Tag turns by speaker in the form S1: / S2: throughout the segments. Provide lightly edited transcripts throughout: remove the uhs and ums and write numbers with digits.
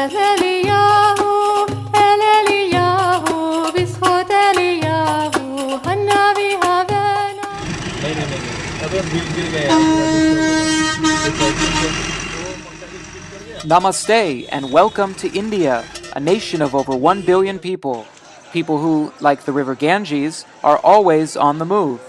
S1: Namaste and welcome to India, a nation of over 1 billion people. People who, like the river Ganges, are always on the move.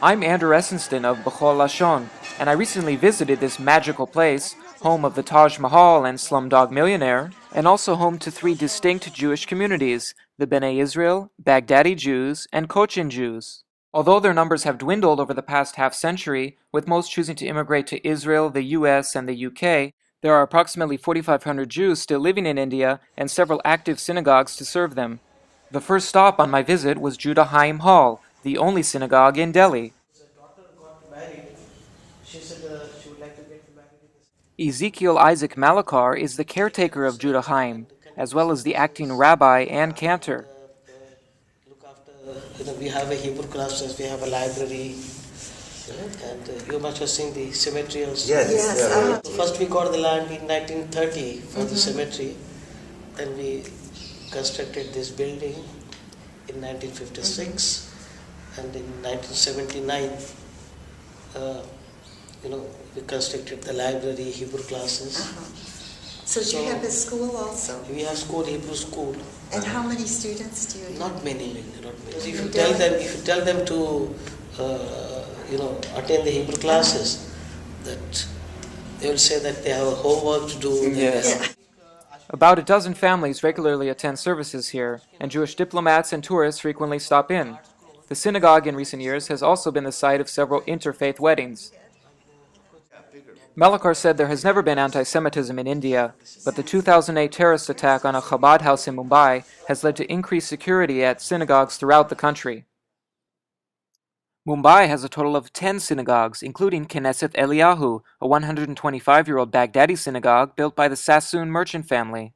S1: I'm Esensten of Be'chol Lashon, and I recently visited this magical place, home of the Taj Mahal and Slumdog Millionaire, and also home to 3 distinct Jewish communities, the Bnei Israel, Baghdadi Jews, and Cochin Jews. Although their numbers have dwindled over the past half-century, with most choosing to immigrate to Israel, the US, and the UK, there are approximately 4,500 Jews still living in India and several active synagogues to serve them. The first stop on my visit was Judah Haim Hall, the only synagogue in Delhi. Ezekiel Isaac Malakar is the caretaker of Judah Haim, as well as the acting rabbi and cantor.
S2: We have a Hebrew classes, we have a library, and you must have seen the cemetery also.
S3: Yes.
S2: First we got the land in 1930 for the cemetery, then we constructed this building in 1956, and in 1979, we constructed the library, Hebrew classes.
S3: So you have a school also?
S2: We have school, Hebrew school.
S3: And how many students do you have?
S2: Not many. If you tell them to, attend the Hebrew classes, that they will say that they have homework to do.
S1: Yes. Yeah. About a dozen families regularly attend services here, and Jewish diplomats and tourists frequently stop in. The synagogue in recent years has also been the site of several interfaith weddings. Malakar said there has never been anti-Semitism in India, but the 2008 terrorist attack on a Chabad house in Mumbai has led to increased security at synagogues throughout the country. Mumbai has a total of 10 synagogues, including Knesset Eliyahu, a 125-year-old Baghdadi synagogue built by the Sassoon merchant family.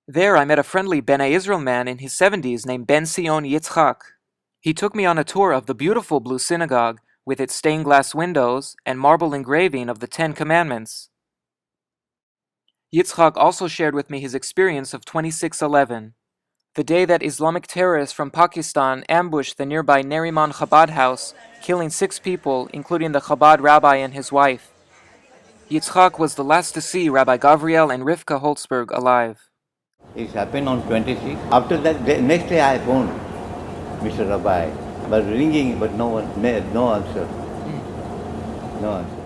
S1: There I met a friendly Bnei Israel man in his 70s named Ben Sion Yitzchak. He took me on a tour of the beautiful blue synagogue, with its stained glass windows and marble engraving of the 10 Commandments. Yitzchak also shared with me his experience of 26/11, the day that Islamic terrorists from Pakistan ambushed the nearby Nariman Chabad house, killing 6 people, including the Chabad rabbi and his wife. Yitzchak was the last to see Rabbi Gavriel and Rivka Holtzberg alive.
S4: It happened on 26. After that, next day I phoned Mr. Rabbi. But ringing, but no answer. No answer.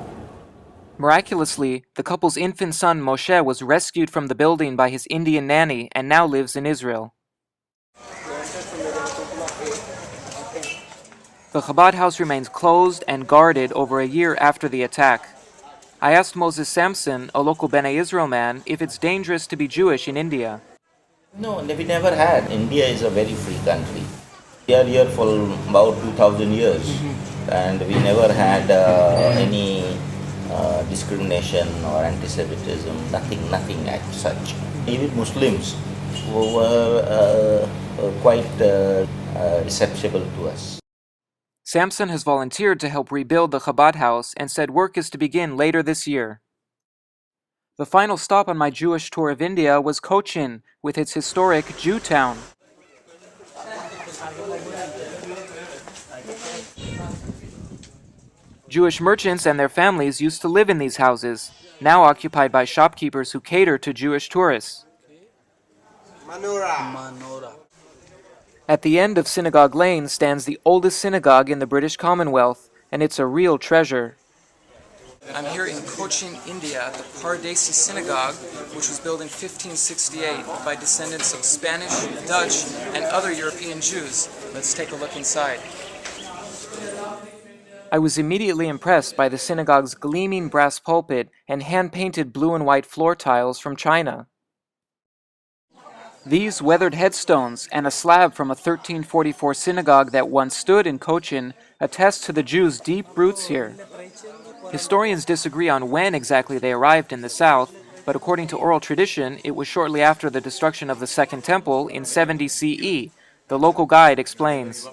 S1: Miraculously, the couple's infant son Moshe was rescued from the building by his Indian nanny and now lives in Israel. The Chabad house remains closed and guarded over a year after the attack. I asked Moses Samson, a local Bnei Israel man, if it's dangerous to be Jewish in India.
S5: No, we never had. India is a very free country. We are here for about 2,000 years, and we never had any discrimination or anti-Semitism, nothing as such. Even Muslims were quite receptive to us.
S1: Samson has volunteered to help rebuild the Chabad house and said work is to begin later this year. The final stop on my Jewish tour of India was Cochin, with its historic Jew town. Jewish merchants and their families used to live in these houses, now occupied by shopkeepers who cater to Jewish tourists. At the end of Synagogue Lane stands the oldest synagogue in the British Commonwealth, and it's a real treasure. I'm here in Cochin, India, at the Pardesi Synagogue, which was built in 1568 by descendants of Spanish, Dutch, and other European Jews. Let's take a look inside. I was immediately impressed by the synagogue's gleaming brass pulpit and hand-painted blue and white floor tiles from China. These weathered headstones and a slab from a 1344 synagogue that once stood in Cochin attest to the Jews' deep roots here. Historians disagree on when exactly they arrived in the south, but according to oral tradition, it was shortly after the destruction of the Second Temple in 70 CE. The local guide explains.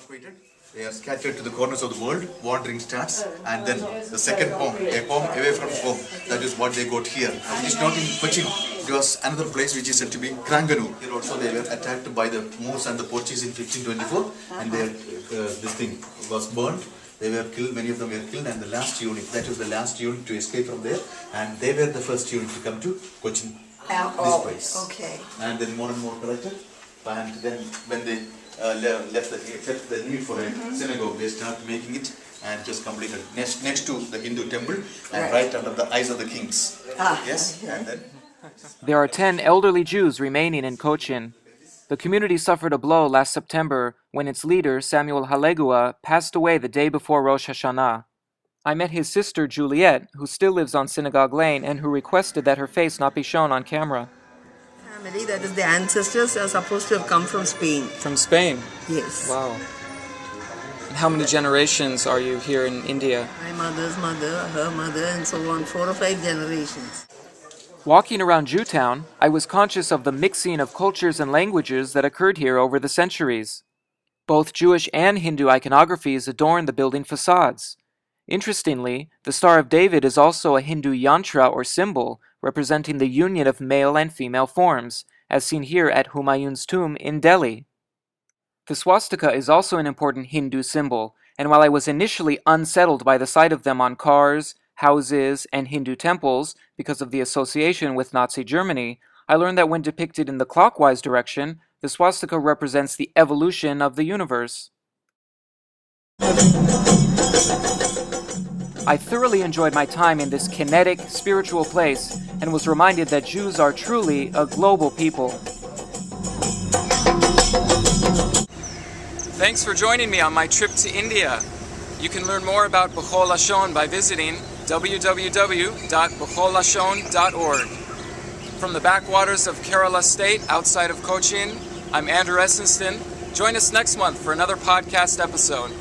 S6: They are scattered to the corners of the world, wandering starts, and then the second home, a home away from home, that is what they got here. It is not in Cochin, it was another place which is said to be Kranganu. Here also they were attacked by the Moors and the Portuguese in 1524, and this thing was burned. They were killed, many of them were killed, and the last unit, that was the last unit to escape from there, and they were the first unit to come to Cochin, this place.
S3: Okay.
S6: And then more and more collected, and then when they left the need for a synagogue, they started making it, and just completed next to the Hindu temple, and right under the eyes of the kings. Yes, and then
S1: There are 10 elderly Jews remaining in Cochin. The community suffered a blow last September when its leader, Samuel Halegua, passed away the day before Rosh Hashanah. I met his sister, Juliet, who still lives on Synagogue Lane and who requested that her face not be shown on camera.
S7: Family, that is the ancestors, are supposed to have come from Spain.
S1: From Spain?
S7: Yes.
S1: Wow. And how many generations are you here in India?
S7: My mother's mother, her mother, and so on, 4 or 5 generations.
S1: Walking around Jewtown, I was conscious of the mixing of cultures and languages that occurred here over the centuries. Both Jewish and Hindu iconographies adorn the building facades. Interestingly, the Star of David is also a Hindu yantra or symbol representing the union of male and female forms, as seen here at Humayun's tomb in Delhi. The swastika is also an important Hindu symbol, and while I was initially unsettled by the sight of them on cars, houses, and Hindu temples because of the association with Nazi Germany, I learned that when depicted in the clockwise direction, the swastika represents the evolution of the universe. I thoroughly enjoyed my time in this kinetic, spiritual place and was reminded that Jews are truly a global people. Thanks for joining me on my trip to India. You can learn more about Be'chol Lashon by visiting www.bechollashon.org. From the backwaters of Kerala State outside of Cochin, I'm Andrew Esensten. Join us next month for another podcast episode.